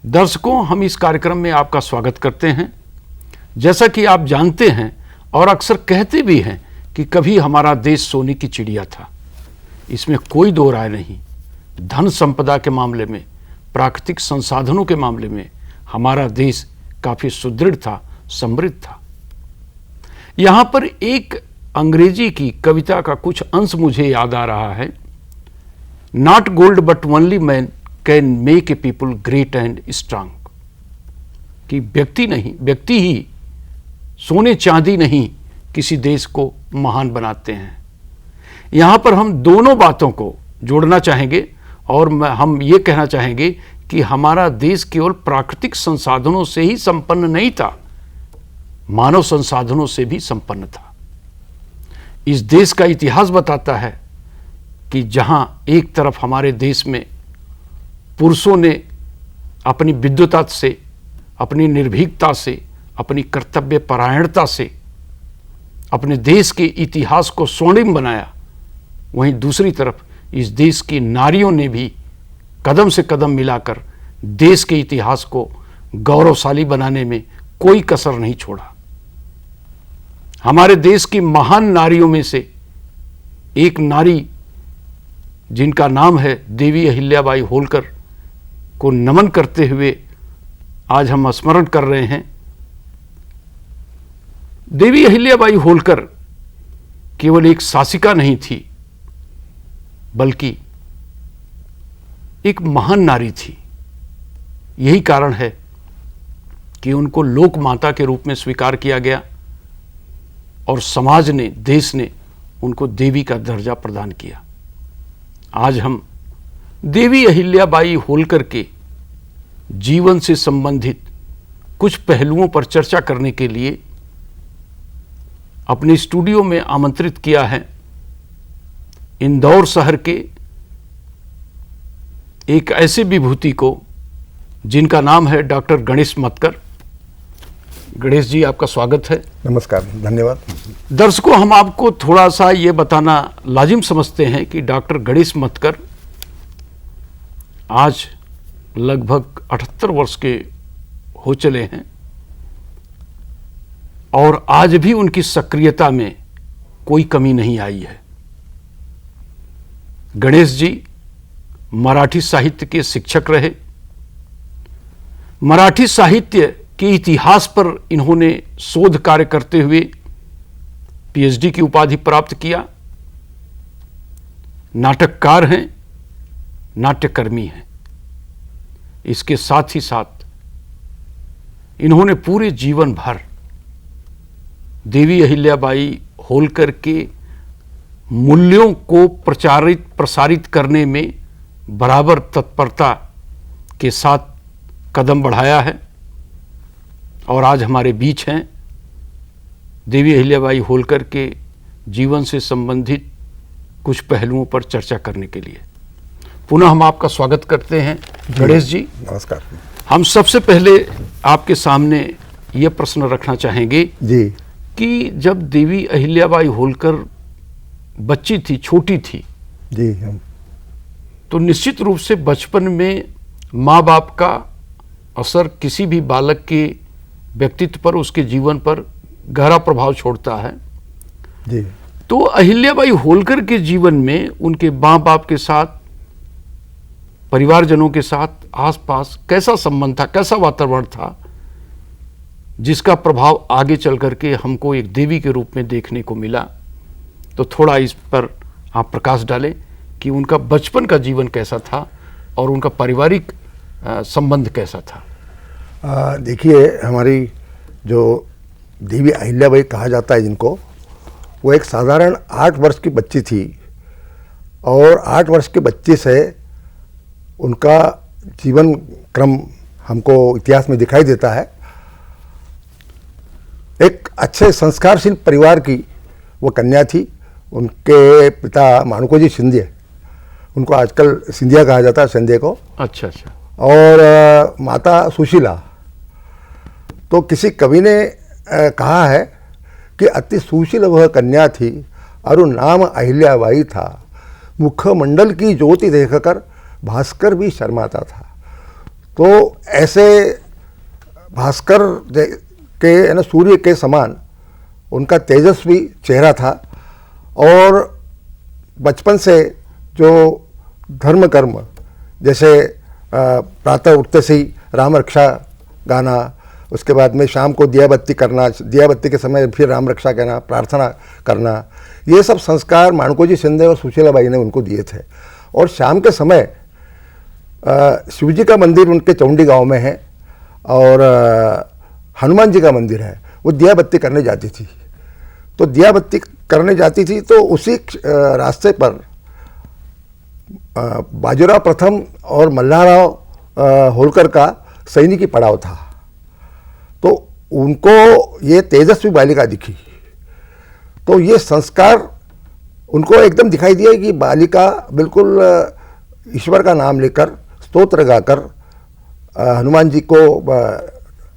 दर्शकों, हम इस कार्यक्रम में आपका स्वागत करते हैं। जैसा कि आप जानते हैं और अक्सर कहते भी हैं कि कभी हमारा देश सोने की चिड़िया था, इसमें कोई दो राय नहीं। धन संपदा के मामले में, प्राकृतिक संसाधनों के मामले में हमारा देश काफी सुदृढ़ था, समृद्ध था। यहां पर एक अंग्रेजी की कविता का कुछ अंश मुझे याद आ रहा है। Not gold but only man can make a people great and strong. कि व्यक्ति ही, सोने चांदी नहीं किसी देश को महान बनाते हैं। यहां पर हम दोनों बातों को जोड़ना चाहेंगे और हम ये कहना चाहेंगे कि हमारा देश केवल प्राकृतिक संसाधनों से ही संपन्न नहीं था, मानव संसाधनों से भी संपन्न था। इस देश का इतिहास बताता है कि जहां एक तरफ हमारे देश में पुरुषों ने अपनी विद्वता से, अपनी निर्भीकता से, अपनी कर्तव्य परायणता से अपने देश के इतिहास को स्वर्णिम बनाया, वहीं दूसरी तरफ इस देश की नारियों ने भी कदम से कदम मिलाकर देश के इतिहास को गौरवशाली बनाने में कोई कसर नहीं छोड़ा। हमारे देश की महान नारियों में से एक नारी जिनका नाम है देवी अहिल्याबाई होलकर को नमन करते हुए आज हम स्मरण कर रहे हैं। देवी अहिल्याबाई होलकर केवल एक शासिका नहीं थी, बल्कि एक महान नारी थी। यही कारण है कि उनको लोक माता के रूप में स्वीकार किया गया और समाज ने, देश ने उनको देवी का दर्जा प्रदान किया। आज हम देवी अहिल्याबाई होलकर के जीवन से संबंधित कुछ पहलुओं पर चर्चा करने के लिए अपने स्टूडियो में आमंत्रित किया है इंदौर शहर के एक ऐसे विभूति को जिनका नाम है डॉक्टर गणेश मतकर। गणेश जी, आपका स्वागत है। नमस्कार, धन्यवाद। दर्शकों, हम आपको थोड़ा सा ये बताना लाजिम समझते हैं कि डॉक्टर गणेश मतकर आज लगभग 78 वर्ष के हो चले हैं और आज भी उनकी सक्रियता में कोई कमी नहीं आई है। गणेश जी मराठी साहित्य के शिक्षक रहे। मराठी साहित्य के इतिहास पर इन्होंने शोध कार्य करते हुए पीएचडी की उपाधि प्राप्त किया। नाटककार हैं, नाट्यकर्मी हैं। इसके साथ ही साथ इन्होंने पूरे जीवन भर देवी अहिल्याबाई होलकर के मूल्यों को प्रसारित करने में बराबर तत्परता के साथ कदम बढ़ाया है और आज हमारे बीच हैं देवी अहिल्याबाई होलकर के जीवन से संबंधित कुछ पहलुओं पर चर्चा करने के लिए पुनः हम आपका स्वागत करते हैं। गणेश जी, नमस्कार। हम सबसे पहले आपके सामने ये प्रश्न रखना चाहेंगे जी कि जब देवी अहिल्याबाई होलकर बच्ची थी, छोटी थी, जी, तो निश्चित रूप से बचपन में माँ बाप का असर किसी भी बालक के व्यक्तित्व पर, उसके जीवन पर गहरा प्रभाव छोड़ता है। जी। तो अहिल्याबाई होलकर के जीवन में उनके माँ बाप के साथ, परिवारजनों के साथ आसपास कैसा संबंध था, कैसा वातावरण था जिसका प्रभाव आगे चल करके हमको एक देवी के रूप में देखने को मिला? तो थोड़ा इस पर आप प्रकाश डालें कि उनका बचपन का जीवन कैसा था और उनका पारिवारिक संबंध कैसा था। देखिए, हमारी जो देवी अहिल्याबाई कहा जाता है जिनको, वो एक साधारण 8 वर्ष की बच्ची थी और 8 वर्ष के बच्चे से उनका जीवन क्रम हमको इतिहास में दिखाई देता है। एक अच्छे संस्कारशील परिवार की वो कन्या थी। उनके पिता मानुकोजी सिंधिया, उनको आजकल सिंधिया कहा जाता है, सिंधिया को। अच्छा अच्छा। और माता सुशीला। तो किसी कवि ने कहा है कि अति सुशील वह कन्या थी और नाम अहिल्याबाई था, मुखमंडल की ज्योति देखकर भास्कर भी शर्माता था। तो ऐसे भास्कर के है ना, सूर्य के समान उनका तेजस्वी चेहरा था। और बचपन से जो धर्म कर्म, जैसे प्रातः उठते से ही राम रक्षा गाना, उसके बाद में शाम को दिया बत्ती करना, दिया बत्ती के समय फिर राम रक्षा कहना, प्रार्थना करना, ये सब संस्कार माणकोजी शिंदे और सुशीलाबाई ने उनको दिए थे। और शाम के समय शिवजी का मंदिर उनके चौंडी गांव में है और हनुमान जी का मंदिर है, वो दिया बत्ती करने जाती थी। तो दिया बत्ती करने जाती थी तो उसी रास्ते पर बाजीराव प्रथम और मल्हारराव होलकर का सैनिकी पड़ाव था। तो उनको ये तेजस्वी बालिका दिखी, तो ये संस्कार उनको एकदम दिखाई दिया कि बालिका बिल्कुल ईश्वर का नाम लेकर स्तोत्र गाकर हनुमान जी को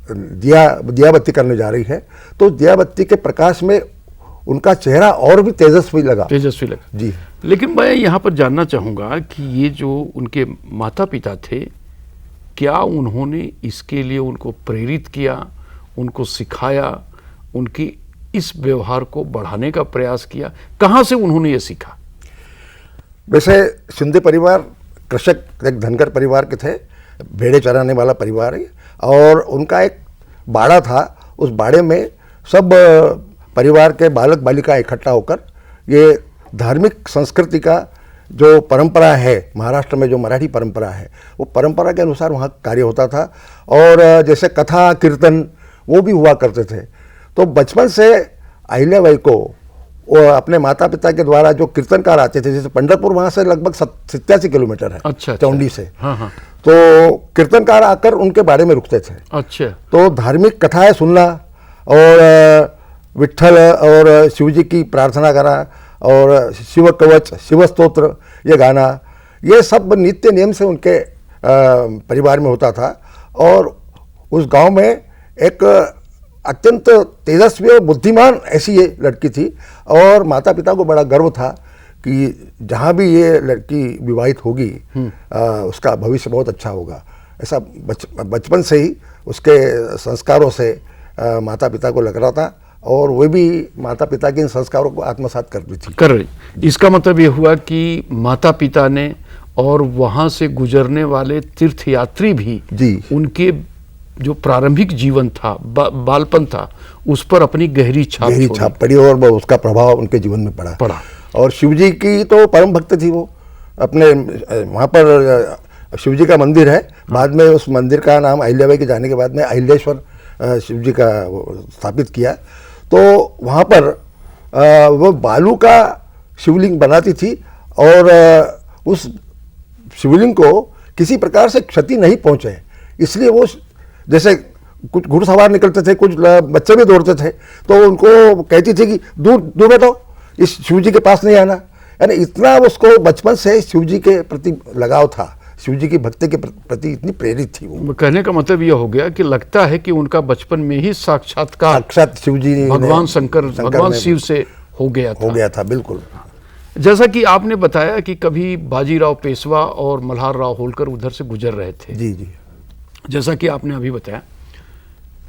दिया बत्ती करने जा रही है। तो दिया बत्ती के प्रकाश में उनका चेहरा और भी तेजस्वी लगा जी। लेकिन मैं यहाँ पर जानना चाहूँगा कि ये जो उनके माता पिता थे, क्या उन्होंने इसके लिए उनको प्रेरित किया, उनको सिखाया, उनकी इस व्यवहार को बढ़ाने का प्रयास किया? कहाँ से उन्होंने ये सीखा? वैसे शिंदे परिवार कृषक, एक धनगर परिवार के थे, भेड़े चराने वाला परिवार है। और उनका एक बाड़ा था, उस बाड़े में सब परिवार के बालक बालिका इकट्ठा होकर ये धार्मिक संस्कृति का जो परंपरा है, महाराष्ट्र में जो मराठी परंपरा है, वो परंपरा के अनुसार वहाँ कार्य होता था। और जैसे कथा कीर्तन वो भी हुआ करते थे। तो बचपन से अहिल्याबाई को वो अपने माता पिता के द्वारा जो कीर्तनकार आते थे, जैसे पंढरपुर वहाँ से लगभग 87 किलोमीटर है, अच्छा, चौंडी से। हाँ। तो कीर्तनकार आकर उनके बारे में रुकते थे। अच्छा। तो धार्मिक कथाएं सुनना और विट्ठल और शिवजी की प्रार्थना करना और शिव कवच, शिव स्तोत्र ये गाना, ये सब नित्य नियम से उनके परिवार में होता था। और उस गांव में एक अत्यंत तेजस्वी और बुद्धिमान ऐसी ये लड़की थी। और माता पिता को बड़ा गर्व था कि जहाँ भी ये लड़की विवाहित होगी उसका भविष्य बहुत अच्छा होगा। ऐसा बचपन से ही उसके संस्कारों से माता पिता को लग रहा था और वे भी माता पिता के इन संस्कारों को आत्मसात कर रही थी। कर रही। इसका मतलब ये हुआ कि माता पिता ने और वहाँ से गुजरने वाले तीर्थयात्री भी जी उनके जो प्रारंभिक जीवन था, बालपन था, उस पर अपनी गहरी छाप पड़ी और उसका प्रभाव उनके जीवन में पड़ा। और शिवजी की तो परम भक्त थी वो। अपने वहाँ पर शिवजी का मंदिर है, बाद में उस मंदिर का नाम अहिल्याबाई के जाने के बाद में अहिल्याश्वर शिवजी का स्थापित किया। तो वहाँ पर वो बालू का शिवलिंग बनाती थी और उस शिवलिंग को किसी प्रकार से क्षति नहीं पहुँचे, इसलिए वो जैसे कुछ घुड़सवार निकलते थे, कुछ बच्चे भी दौड़ते थे, तो उनको कहती थी कि दूर दूर बैठो, इस शिवजी के पास नहीं आना। यानी इतना उसको बचपन से शिवजी के प्रति लगाव था, शिवजी की भक्ति के प्रति इतनी प्रेरित थी वो। कहने का मतलब यह हो गया कि लगता है कि उनका बचपन में ही साक्षात शिवजी भगवान शंकर भगवान शिव से हो गया था। बिल्कुल। जैसा कि आपने बताया कि कभी बाजीराव पेशवा और मल्हारराव होलकर उधर से गुजर रहे थे। जी जी। जैसा कि आपने अभी बताया,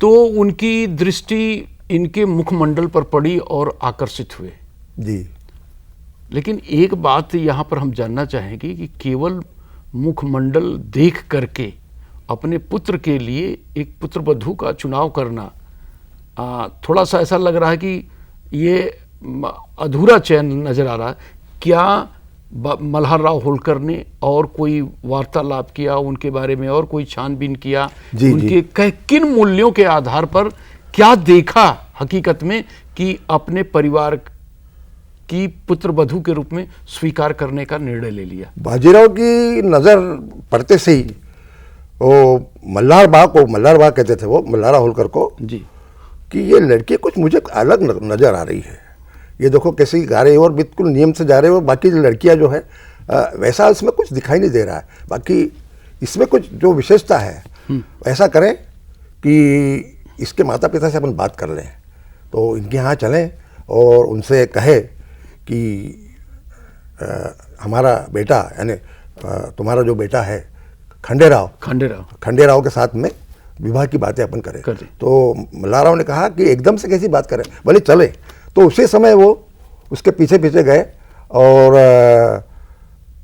तो उनकी दृष्टि इनके मुखमंडल पर पड़ी और आकर्षित हुए जी। लेकिन एक बात यहाँ पर हम जानना चाहेंगे कि केवल मुखमंडल देख करके अपने पुत्र के लिए एक पुत्रवधू का चुनाव करना थोड़ा सा ऐसा लग रहा है कि ये अधूरा चयन नजर आ रहा है। क्या मल्हारराव होलकर ने और कोई वार्तालाप किया उनके बारे में, और कोई छानबीन किया उनके किन मूल्यों के आधार पर, क्या देखा हकीकत में कि अपने परिवार की पुत्रवधू के रूप में स्वीकार करने का निर्णय ले लिया? बाजीराव की नज़र पड़ते से ही वो मल्हार कहते थे वो, मल्हारराव होलकर को जी, कि ये लड़की कुछ मुझे अलग नज़र आ रही है। ये देखो कैसे गा रहे हो और बिल्कुल नियम से जा रहे हो, और बाकी लड़कियां जो है वैसा इसमें कुछ दिखाई नहीं दे रहा है। बाकी इसमें कुछ जो विशेषता है ऐसा करें कि इसके माता पिता से अपन बात कर लें, तो इनके यहाँ चलें और उनसे कहे कि हमारा बेटा यानी तुम्हारा जो बेटा है खंडेराव के साथ में विवाह की बातें अपन करें। तो मल्हारराव ने कहा कि एकदम से कैसी बात करें, बोले चले। तो उसी समय वो उसके पीछे पीछे गए और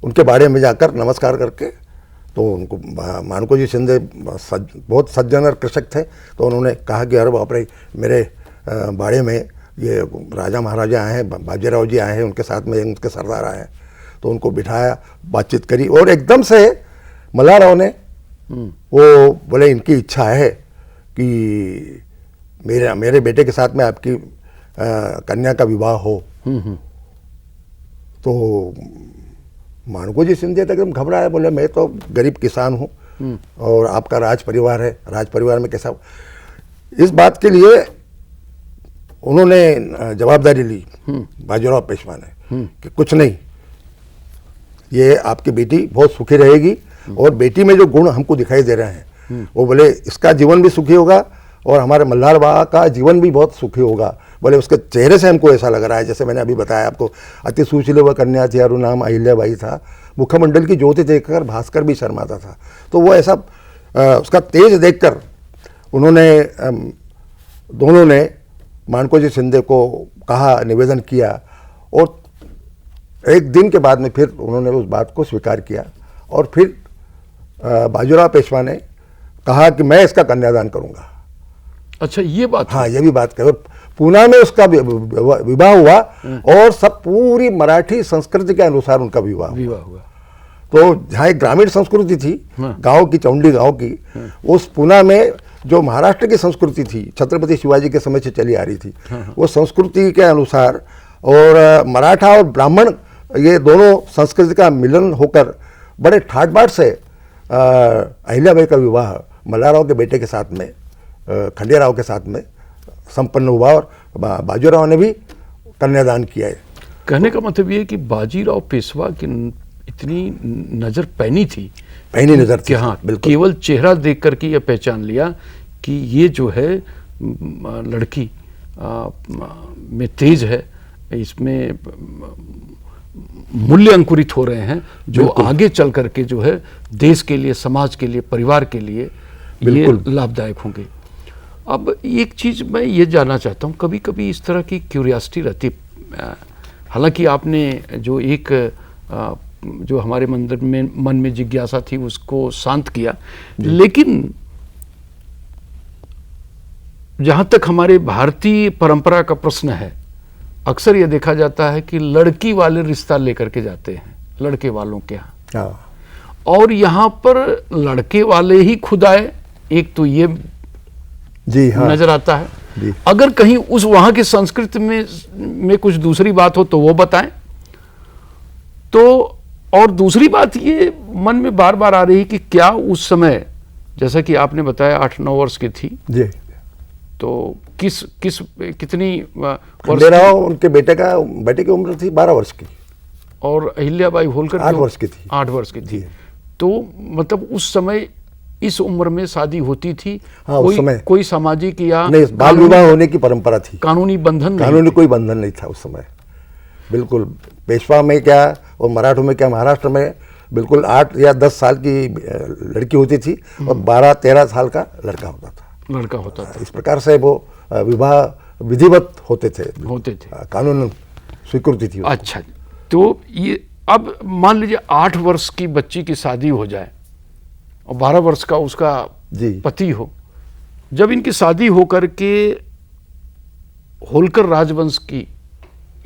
उनके बाड़े में जाकर नमस्कार करके, तो उनको माणकोजी शिंदे बहुत सज्जन और कृषक थे, तो उन्होंने कहा कि अरे बाप रे, मेरे बाड़े में ये राजा महाराजा आए हैं, बाजीराव जी आए हैं, उनके साथ में उनके सरदार आए हैं। तो उनको बिठाया, बातचीत करी और एकदम से मल्हारराव ने वो बोले इनकी इच्छा है कि मेरे बेटे के साथ में आपकी कन्या का विवाह हो। तो माणकोजी शिंदे तक एकदम घबराया, बोले मैं तो गरीब किसान हूँ और आपका राज परिवार है, राज परिवार में कैसा। इस बात के लिए उन्होंने जवाबदारी ली बाजीराव पेशवा ने कि कुछ नहीं, ये आपकी बेटी बहुत सुखी रहेगी और बेटी में जो गुण हमको दिखाई दे रहे हैं वो बोले इसका जीवन भी सुखी होगा और हमारे मल्हार बाबा का जीवन भी बहुत सुखी होगा। बोले उसके चेहरे से हमको ऐसा लग रहा है, जैसे मैंने अभी बताया आपको, अति सुशील व कन्या थी और नाम अहिल्याबाई था, मुखमंडल की ज्योति देखकर भास्कर भी शर्माता था। तो वो ऐसा उसका तेज देखकर उन्होंने दोनों ने माणकोजी शिंदे को कहा, निवेदन किया और एक दिन के बाद में फिर उन्होंने उस बात को स्वीकार किया और फिर बाजीराव पेशवा ने कहा कि मैं इसका कन्यादान करूंगा। अच्छा, ये बात? हाँ, ये भी बात कर, पूना में उसका विवाह हुआ और सब पूरी मराठी संस्कृति के अनुसार उनका विवाह हुआ। तो जहाँ एक ग्रामीण संस्कृति थी, गांव की, चौंडी गांव की, उस पूना में जो महाराष्ट्र की संस्कृति थी, छत्रपति शिवाजी के समय से चली आ रही थी, वो संस्कृति के अनुसार और मराठा और ब्राह्मण ये दोनों संस्कृति का मिलन होकर बड़े ठाट बाट से अहिल्याबाई का विवाह मल्हारराव के बेटे के साथ में, खंडेराव के साथ में संपन्न हुआ और बाजीराव ने भी कन्यादान किया है। कहने का मतलब ये है कि बाजीराव पेशवा की इतनी नज़र पैनी नज़र थी, हाँ, केवल चेहरा देख करके यह पहचान लिया कि ये जो है लड़की में तेज है, इसमें मूल्य अंकुरित हो रहे हैं जो आगे चल करके जो है देश के लिए, समाज के लिए, परिवार के लिए ये लाभदायक होंगे। अब एक चीज़ मैं ये जानना चाहता हूँ, कभी कभी इस तरह की क्यूरियोसिटी रहती, हालांकि आपने जो एक जो हमारे मन में जिज्ञासा थी उसको शांत किया, लेकिन जहाँ तक हमारे भारतीय परंपरा का प्रश्न है, अक्सर ये देखा जाता है कि लड़की वाले रिश्ता लेकर के जाते हैं लड़के वालों के यहाँ, और यहाँ पर लड़के वाले ही खुद आए, एक तो ये जी हाँ, नजर आता है। अगर कहीं उस वहां की संस्कृति में कुछ दूसरी बात हो तो वो बताएं। तो और दूसरी बात ये मन में बार बार आ रही कि क्या उस समय, जैसा कि आपने बताया 8-9 वर्ष की थी जी, तो कितनी वर्ष? उनके बेटे की उम्र थी 12 वर्ष की और अहिल्याबाई होलकर 8 वर्ष की थी। 8 वर्ष की थी। तो मतलब उस समय इस उम्र में शादी होती थी? हाँ, उस समय कोई सामाजिक या नहीं, बाल विवाह होने की परंपरा थी, कानूनी बंधन कानूनी कोई बंधन नहीं था उस समय। बिल्कुल पेशवा में क्या और मराठों में क्या, महाराष्ट्र में बिल्कुल 8 या 10 साल की लड़की होती थी और 12-13 साल का लड़का होता था। इस प्रकार से वो विवाह विधिवत होते थे, कानून स्वीकृति थी। अच्छा, तो ये अब मान लीजिए 8 वर्ष की बच्ची की शादी हो जाए और 12 वर्ष का उसका पति हो, जब इनकी शादी होकर के होलकर राजवंश की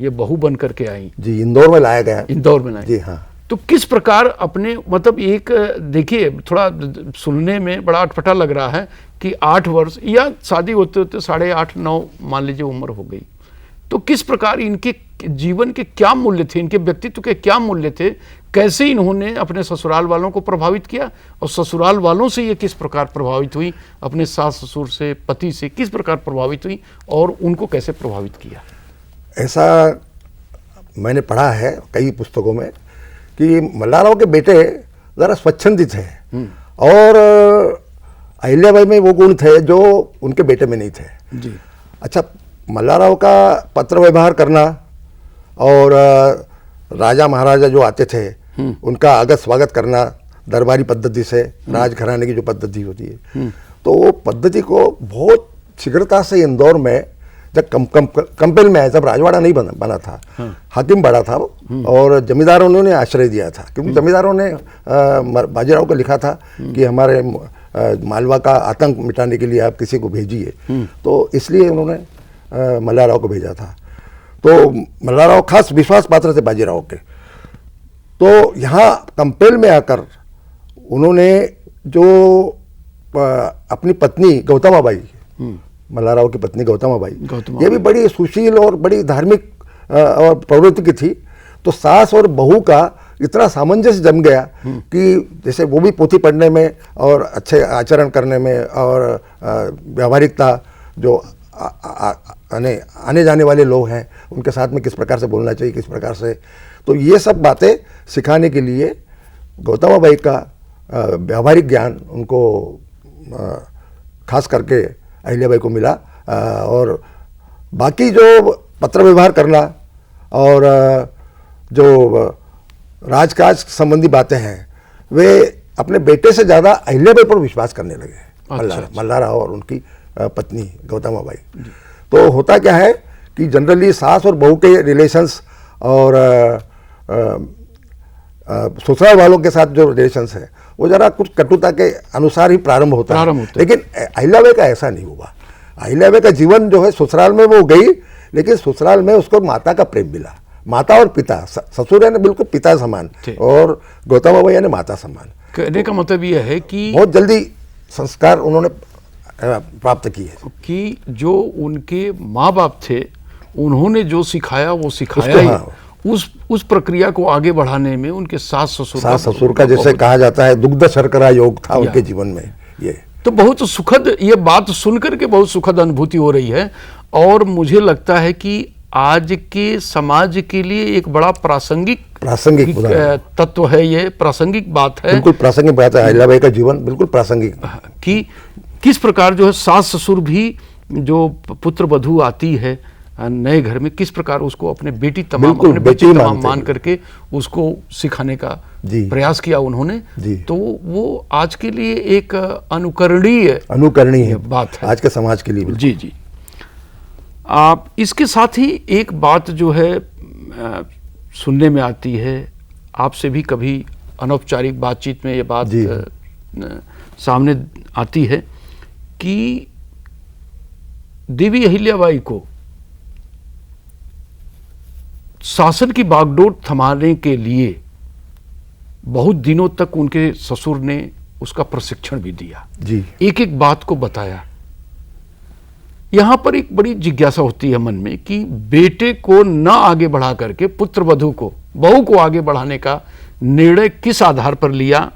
ये बहू बन करके आई जी, इंदौर में लाया गया, इंदौर में लाया जी हाँ, तो किस प्रकार अपने मतलब एक देखिए थोड़ा सुनने में बड़ा अटपटा लग रहा है कि 8 वर्ष या शादी होते होते 8.5-9 मान लीजिए उम्र हो गई, तो किस प्रकार इनके जीवन के क्या मूल्य थे, इनके व्यक्तित्व के क्या मूल्य थे, कैसे इन्होंने अपने ससुराल वालों को प्रभावित किया और ससुराल वालों से ये किस प्रकार प्रभावित हुई, अपने सास ससुर से, पति से किस प्रकार प्रभावित हुई और उनको कैसे प्रभावित किया? ऐसा मैंने पढ़ा है कई पुस्तकों में कि मल्हारराव के बेटे ज़रा स्वच्छंदित थे और अहिल्याबाई में वो गुण थे जो उनके बेटे में नहीं थे जी। अच्छा, मल्हारराव का पत्र व्यवहार करना और राजा महाराजा जो आते थे उनका आगत स्वागत करना, दरबारी पद्धति से, राजघराने की जो पद्धति होती है, तो वो पद्धति को बहुत शीघ्रता से इंदौर में जब कंपेल में आया, जब राजवाड़ा नहीं बना था, हाकिम बड़ा था वो, और जमींदारों ने आश्रय दिया था, क्योंकि जमींदारों ने बाजीराव को लिखा था कि हमारे मालवा का आतंक मिटाने के लिए आप किसी को भेजिए, तो इसलिए उन्होंने मल्हारराव को भेजा था। तो मल्हारराव खास विश्वास पात्र थे बाजीराव के। तो यहाँ कंपेल में आकर उन्होंने जो अपनी पत्नी गौतमाबाई, मल्हारराव की पत्नी गौतमाबाई, ये भी बड़ी सुशील और बड़ी धार्मिक और प्रवृत्ति की थी। तो सास और बहू का इतना सामंजस्य जम गया कि जैसे वो भी पोथी पढ़ने में और अच्छे आचरण करने में और व्यावहारिकता, जो आने जाने वाले लोग हैं उनके साथ में किस प्रकार से बोलना चाहिए, किस प्रकार से, तो ये सब बातें सिखाने के लिए गौतमाबाई का व्यावहारिक ज्ञान उनको खास करके अहिल्याबाई को मिला। और बाकी जो पत्र व्यवहार करना और जो राजकाज संबंधी बातें हैं, वे अपने बेटे से ज़्यादा अहिल्याबाई पर विश्वास करने लगे, मल्हारराव और उनकी पत्नी गौतमाबाई। तो होता क्या है कि जनरली सास और बहू के रिलेशंस और ससुराल वालों के साथ जो रिलेशंस है वो जरा कुछ कटुता के अनुसार ही प्रारंभ होता है। लेकिन अहिल्याबाई का ऐसा नहीं हुआ। अहिल्याबाई का जीवन जो है, ससुराल में वो गई, लेकिन ससुराल में उसको माता का प्रेम मिला, माता और पिता, ससुर यानी बिल्कुल पिता समान और गौतमाबाई यानी माता समान। कहने का मतलब यह है कि बहुत जल्दी संस्कार उन्होंने प्राप्त किए कि जो उनके माँ बाप थे उन्होंने जो सिखाया वो सिखाया ही, उस प्रक्रिया को आगे बढ़ाने में उनके सास ससुर का जैसे कहा जाता है दुग्ध शर्करा योग था उनके जीवन में। ये तो बहुत सुखद, ये बात सुनकर के बहुत सुखद अनुभूति हो रही है। और मुझे लगता है कि आज के समाज के लिए एक बड़ा प्रासंगिक तत्व है, ये प्रासंगिक बात है, बिल्कुल प्रासंगिक बात है। अहिल्याबाई का जीवन बिल्कुल प्रासंगिक, कि किस प्रकार जो है सास ससुर भी, जो पुत्र वधू आती है नए घर में, किस प्रकार उसको अपने बेटी तमाम, अपने बच्ची तमाम मान करके उसको सिखाने का प्रयास किया उन्होंने। तो वो आज के लिए एक अनुकरणीय बात है आज के समाज के लिए। जी जी। आप इसके साथ ही एक बात जो है सुनने में आती है, आपसे भी कभी अनौपचारिक बातचीत में ये बात सामने आती है कि देवी अहिल्याबाई को शासन की बागडोर थमाने के लिए बहुत दिनों तक उनके ससुर ने उसका प्रशिक्षण भी दिया, एक एक बात को बताया। यहां पर एक बड़ी जिज्ञासा होती है मन में कि बेटे को न आगे बढ़ा करके पुत्र वधू को, बहू को आगे बढ़ाने का निर्णय किस आधार पर लिया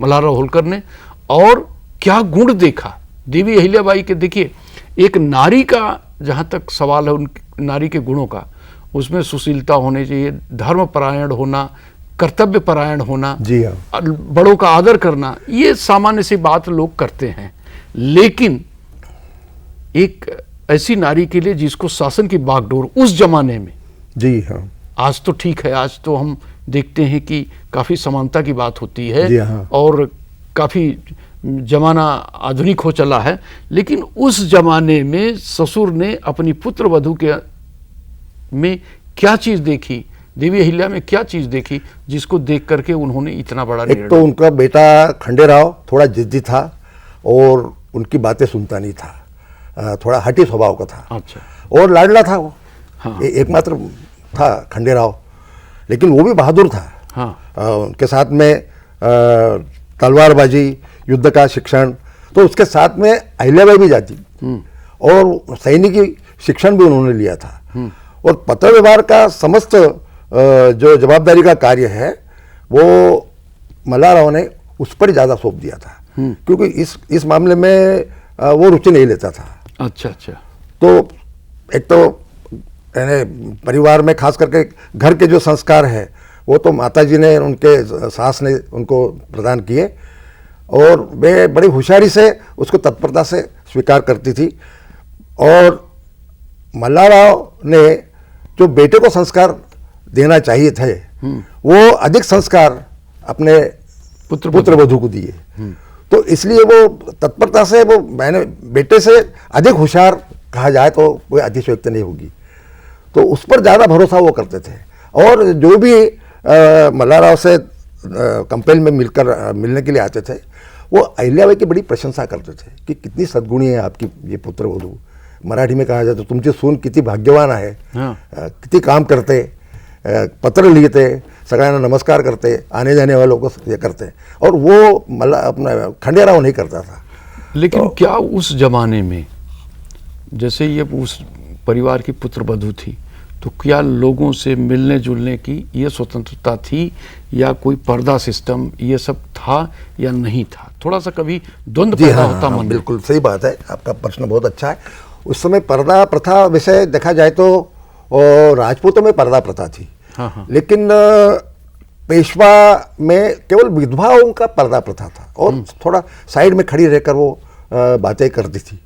मल्हारराव होलकर ने, और क्या गुण देखा देवी अहिल्याबाई के। देखिए, एक नारी का जहां तक सवाल है, उन नारी के गुणों का, उसमें सुशीलता होनी चाहिए, धर्म परायण होना, कर्तव्य परायण होना, बड़ों का आदर करना, ये सामान्य सी बात लोग करते हैं। लेकिन एक ऐसी नारी के लिए जिसको शासन की बागडोर उस जमाने में, आज तो ठीक है, आज तो हम देखते हैं कि काफी समानता की बात होती है और काफी जमाना आधुनिक हो चला है, लेकिन उस जमाने में ससुर ने अपनी पुत्र वधू के में क्या चीज देखी, देवी अहिल्या में क्या चीज देखी जिसको देख करके उन्होंने इतना बड़ा निर्णय। एक तो उनका बेटा खंडेराव थोड़ा जिद्दी था और उनकी बातें सुनता नहीं था, थोड़ा हठी स्वभाव का था। अच्छा। और लाडला था वो, एकमात्र था खंडेराव, लेकिन वो भी बहादुर था। उनके साथ में तलवारबाजी, युद्ध का शिक्षण, तो उसके साथ में अहिल्याबाई भी जाती और सैनिकी शिक्षण भी उन्होंने लिया था। और पत्र व्यवहार का समस्त जो जवाबदारी का कार्य है वो मल्हारराव ने उस पर ज़्यादा सौंप दिया था, क्योंकि इस मामले में वो रुचि नहीं लेता था। अच्छा अच्छा। तो एक तो परिवार में खास करके घर के जो संस्कार है वो तो माताजी ने, उनके सास ने उनको प्रदान किए और वे बड़ी होशियारी से उसको तत्परता से स्वीकार करती थी। और मल्हारराव ने जो बेटे को संस्कार देना चाहिए थे वो अधिक संस्कार अपने पुत्रवधू को दिए। तो इसलिए वो तत्परता से, वो मैंने बेटे से अधिक होशियार कहा जाए तो कोई अतिशयोक्ति नहीं होगी, तो उस पर ज़्यादा भरोसा वो करते थे। और जो भी मल्हारराव से कंपेल में मिलने के लिए आते थे, वो अहिल्याबाई की बड़ी प्रशंसा करते थे कि कितनी सद्गुणी है आपकी ये पुत्रवधू। मराठी में कहा जाए तो तुमचे सून किती भाग्यवान आहे, किती काम करते, पत्र लिखते, सगळ्यांना नमस्कार करते, आने जाने वालों को ये करते, और वो अपना खंडेराव नहीं करता था। लेकिन तो, क्या उस जमाने में जैसे ये उस परिवार की पुत्रवधू थी, तो क्या लोगों से मिलने जुलने की ये स्वतंत्रता थी, या कोई पर्दा सिस्टम ये सब था या नहीं था? थोड़ा सा कभी द्वंद्व पैदा होता मन में। बिल्कुल सही बात है, आपका प्रश्न बहुत अच्छा है। उस समय पर्दा प्रथा वैसे देखा जाए तो राजपूतों में पर्दा प्रथा थी। हाँ। लेकिन पेशवा में केवल विधवाओं का पर्दा प्रथा था, और थोड़ा साइड में खड़ी रहकर वो बातें करती थी।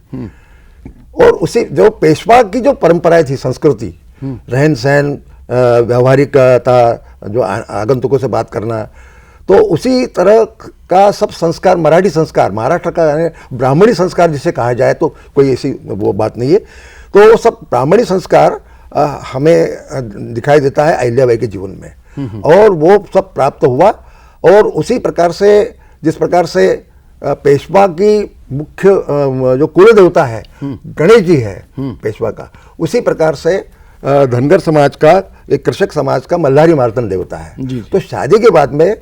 और उसी जो पेशवा की जो परंपराएं थी, संस्कृति, रहन सहन, व्यवहारिकता, जो आगंतुकों से बात करना, तो उसी तरह का सब संस्कार, मराठी संस्कार, महाराष्ट्र का यानी ब्राह्मणी संस्कार जिसे कहा जाए, तो कोई ऐसी वो बात नहीं है। तो वो सब ब्राह्मणी संस्कार हमें दिखाई देता है अहिल्याबाई के जीवन में, और वो सब प्राप्त हुआ। और उसी प्रकार से, जिस प्रकार से पेशवा की मुख्य जो कुल देवता है गणेश जी है पेशवा का, उसी प्रकार से धनगर समाज का, एक कृषक समाज का मल्हारी मार्तंड देवता है। तो शादी के बाद में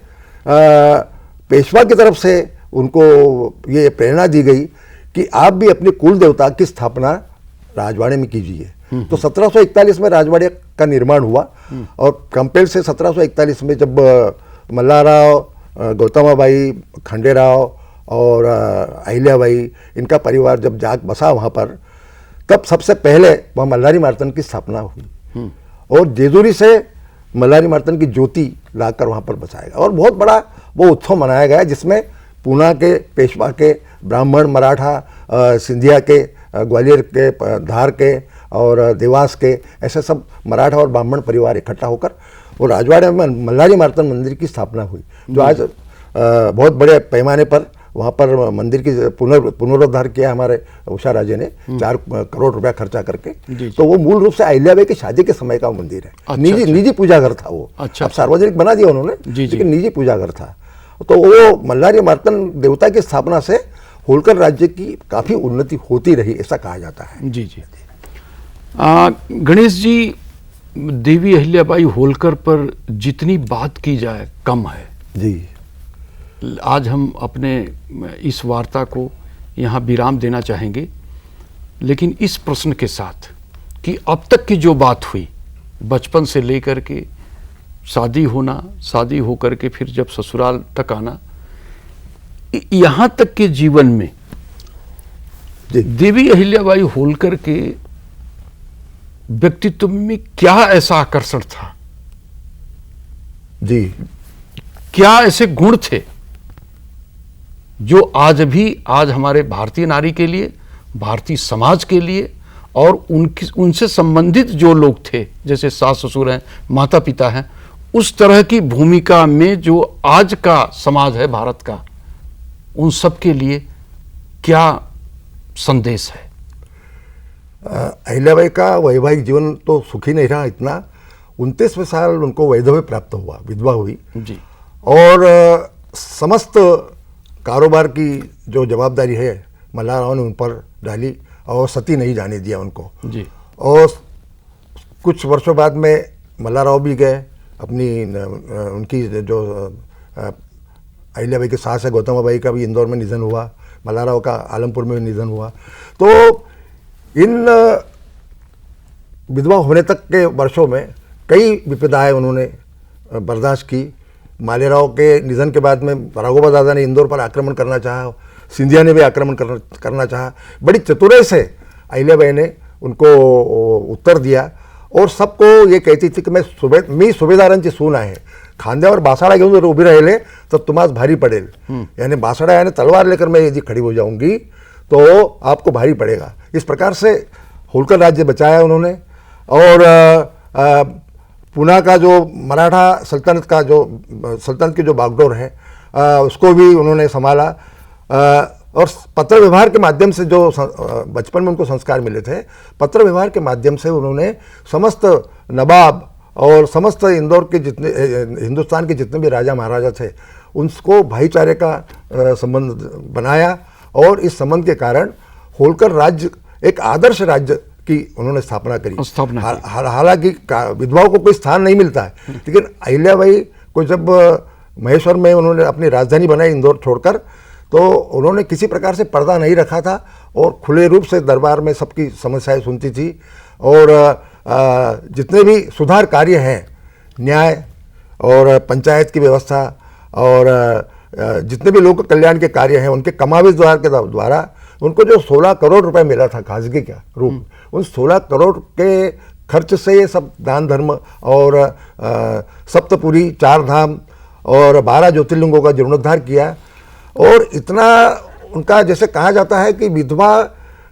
पेशवा की तरफ से उनको ये प्रेरणा दी गई कि आप भी अपने कुल देवता की स्थापना राजवाड़े में कीजिए। तो 1741 में राजवाड़े का निर्माण हुआ, और कंपेल से 1741 में जब मल्हारराव, गौतमाबाई, खंडेराव और अहिल्याबाई, इनका परिवार जब जाग बसा वहाँ पर, तब सबसे पहले वहाँ मल्हारी मार्तंड की स्थापना हुई, और जेजुरी से मल्हारी मार्तंड की ज्योति लाकर वहाँ पर बसाया गया, और बहुत बड़ा वो उत्सव मनाया गया, जिसमें पूना के, पेशवा के, ब्राह्मण, मराठा, सिंधिया के, ग्वालियर के, धार के और देवास के, ऐसे सब मराठा और ब्राह्मण परिवार इकट्ठा होकर वो राजवाड़े में मल्हारी मार्तंड मंदिर की स्थापना हुई, जो आज बहुत बड़े पैमाने पर वहाँ पर मंदिर की पुनरुद्धार किया हमारे उषा राजे ने 4 करोड़ रुपया खर्चा करके। तो वो मूल रूप से अहिल्याबाई की शादी के समय का मंदिर है। निजी पूजा घर था वो। अब सार्वजनिक बना दिया उन्होंने, लेकिन निजी पूजा घर था। तो वो मल्हारी मार्तंड देवता की स्थापना से होलकर राज्य की काफी उन्नति होती रही, ऐसा कहा जाता है। जी। गणेश जी, देवी अहिल्याबाई होलकर पर जितनी बात की जाए कम है जी। आज हम अपने इस वार्ता को यहाँ विराम देना चाहेंगे, लेकिन इस प्रश्न के साथ कि अब तक की जो बात हुई, बचपन से लेकर के शादी होना, शादी होकर के फिर जब ससुराल तक आना, यहाँ तक के जीवन में देवी अहिल्याबाई होलकर के व्यक्तित्व में क्या ऐसा आकर्षण था जी? क्या ऐसे गुण थे जो आज हमारे भारतीय नारी के लिए, भारतीय समाज के लिए, और उनसे संबंधित जो लोग थे, जैसे सास ससुर हैं, माता पिता हैं, उस तरह की भूमिका में जो आज का समाज है भारत का, उन सब के लिए क्या संदेश है? अहिल्याबाई का वैवाहिक जीवन तो सुखी नहीं रहा इतना। 29वें साल उनको वैधव्य प्राप्त हुआ, विधवा हुई जी। और समस्त कारोबार की जो जवाबदारी है मल्हारराव ने उन पर डाली, और सती नहीं जाने दिया उनको जी। और कुछ वर्षों बाद में मल्हारराव भी गए, अपनी उनकी जो अहिल्याबाई की सास है गौतमाबाई का भी इंदौर में निधन हुआ, मल्हारराव का आलमपुर में भी निधन हुआ। तो इन विधवा होने तक के वर्षों में कई विपदाएं उन्होंने बर्दाश्त की। मालेराव के निधन के बाद में राघोबा दादा ने इंदौर पर आक्रमण करना चाहा, सिंधिया ने भी आक्रमण करना चाहा। बड़ी चतुराई से अहिल्याबाई ने उनको उत्तर दिया, और सबको ये कहती थी कि मी सुभेदारांची सून आहे, खांद्यावर बासाडा घेऊन जर उभी राहिले तर तुम्हास भारी पडेल। यानी बासाडा यानी तलवार लेकर मैं यदि खड़ी हो जाऊंगी तो आपको भारी पड़ेगा। इस प्रकार से होलकर राज्य बचाया उन्होंने। और पूना का जो मराठा सल्तनत की जो बागडोर है उसको भी उन्होंने संभाला। और पत्र व्यवहार के माध्यम से जो बचपन में उनको संस्कार मिले थे, पत्र व्यवहार के माध्यम से उन्होंने समस्त नवाब और समस्त इंदौर के जितने हिंदुस्तान के जितने भी राजा महाराजा थे उनको भाईचारे का संबंध बनाया। और इस संबंध के कारण होलकर राज्य एक आदर्श राज्य की उन्होंने स्थापना करी। हालांकि विधवाओं को कोई स्थान नहीं मिलता है, लेकिन अहिल्याबाई को जब महेश्वर में उन्होंने अपनी राजधानी बनाई इंदौर छोड़कर, तो उन्होंने किसी प्रकार से पर्दा नहीं रखा था और खुले रूप से दरबार में सबकी समस्याएं सुनती थी। और जितने भी सुधार कार्य हैं, न्याय और पंचायत की व्यवस्था और जितने भी लोक कल्याण के कार्य हैं, उनके कमावे द्वार के द्वारा उनको जो 16 करोड़ रुपए मिला था खासगी का रूप, उन 16 करोड़ के खर्च से ये सब दान धर्म और सप्तपुरी, 4 धाम और 12 ज्योतिर्लिंगों का जीर्णोद्धार किया। और इतना उनका, जैसे कहा जाता है कि विधवा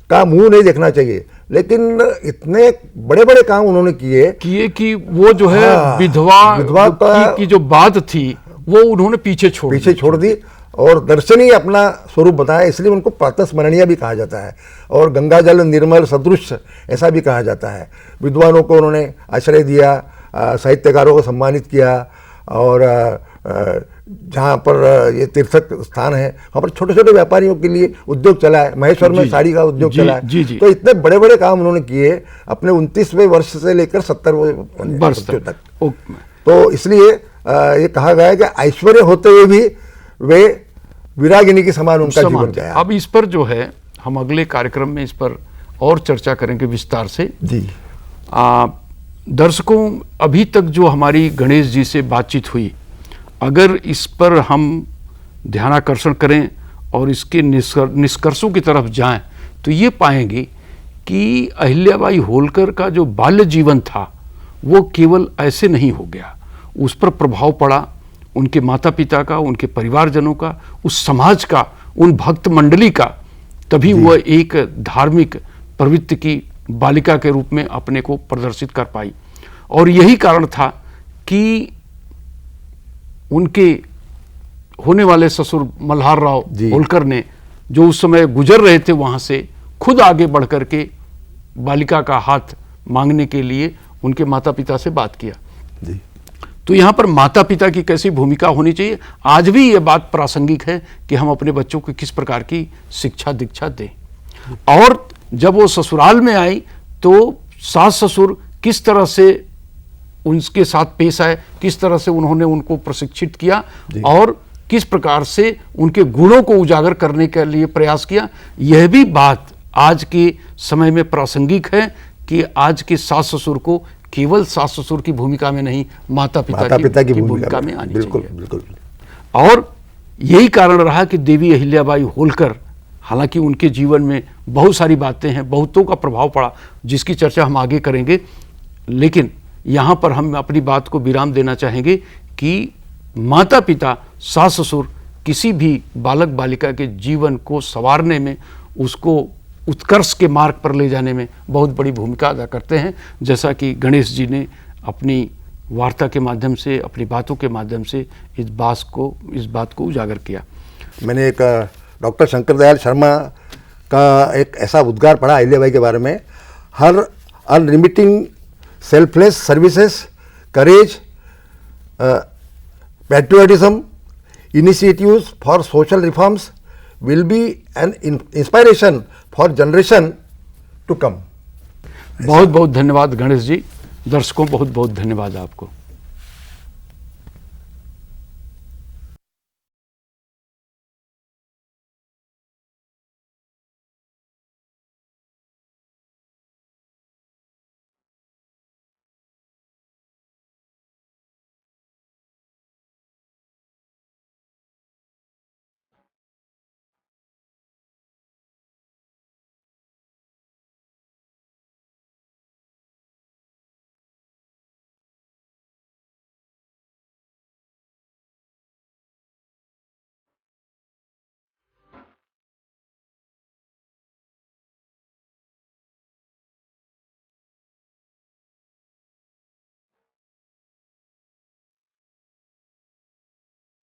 का मुंह नहीं देखना चाहिए, लेकिन इतने बड़े बड़े काम उन्होंने किए कि वो जो है विधवा की जो बात थी वो उन्होंने पीछे छोड़ दी और दर्शनीय अपना स्वरूप बताया। इसलिए उनको प्रातः स्मरणीय भी कहा जाता है और गंगा जल निर्मल सदृश ऐसा भी कहा जाता है। विद्वानों को उन्होंने आश्रय दिया, साहित्यकारों को सम्मानित किया और जहाँ पर ये तीर्थक स्थान है वहाँ पर छोटे छोटे व्यापारियों के लिए उद्योग चला है। महेश्वर में साड़ी का उद्योग चला है। तो इतने बड़े बड़े काम उन्होंने किए अपने 29वें वर्ष से लेकर 70वें वर्ष तक। तो इसलिए ये कहा गया है कि ऐश्वर्य होते हुए भी वे विरागिनी के समान उनका जीवन गया। अब इस पर जो है हम अगले कार्यक्रम में इस पर और चर्चा करेंगे विस्तार से जी। दर्शकों, अभी तक जो हमारी गणेश जी से बातचीत हुई, अगर इस पर हम ध्यानाकर्षण करें और इसके निष्कर्षों की तरफ जाएं तो ये पाएंगे कि अहिल्याबाई होलकर का जो बाल्य जीवन था वो केवल ऐसे नहीं हो गया। उस पर प्रभाव पड़ा उनके माता पिता का, उनके परिवारजनों का, उस समाज का, उन भक्त मंडली का। तभी वह एक धार्मिक प्रवृत्ति की बालिका के रूप में अपने को प्रदर्शित कर पाई। और यही कारण था कि उनके होने वाले ससुर मल्हार राव होलकर ने, जो उस समय गुजर रहे थे वहां से, खुद आगे बढ़ करके बालिका का हाथ मांगने के लिए उनके माता पिता से बात किया। जी। तो यहाँ पर माता पिता की कैसी भूमिका होनी चाहिए, आज भी ये बात प्रासंगिक है कि हम अपने बच्चों को किस प्रकार की शिक्षा दीक्षा दें। और जब वो ससुराल में आई तो सास ससुर किस तरह से उनके साथ पेश आए, किस तरह से उन्होंने उनको प्रशिक्षित किया और किस प्रकार से उनके गुणों को उजागर करने के लिए प्रयास किया, यह भी बात आज के समय में प्रासंगिक है कि आज के सास ससुर को केवल सास ससुर की भूमिका में नहीं, माता पिता की भूमिका में आनी चाहिए। बिल्कुल। और यही कारण रहा कि देवी अहिल्याबाई होलकर, हालांकि उनके जीवन में बहुत सारी बातें हैं, बहुतों का प्रभाव पड़ा जिसकी चर्चा हम आगे करेंगे, लेकिन यहाँ पर हम अपनी बात को विराम देना चाहेंगे कि माता पिता, सास ससुर किसी भी बालक बालिका के जीवन को संवारने में, उसको उत्कर्ष के मार्ग पर ले जाने में बहुत बड़ी भूमिका अदा करते हैं। जैसा कि गणेश जी ने अपनी वार्ता के माध्यम से, अपनी बातों के माध्यम से इस बात को उजागर किया। मैंने एक डॉक्टर शंकर दयाल शर्मा का एक ऐसा उद्गार पढ़ा अहिल्याबाई के बारे में, her unlimiting selfless services, courage, patriotism, initiatives for social reforms will be an inspiration for generation to come। बहुत बहुत धन्यवाद गणेश जी। दर्शकों, बहुत बहुत धन्यवाद आपको।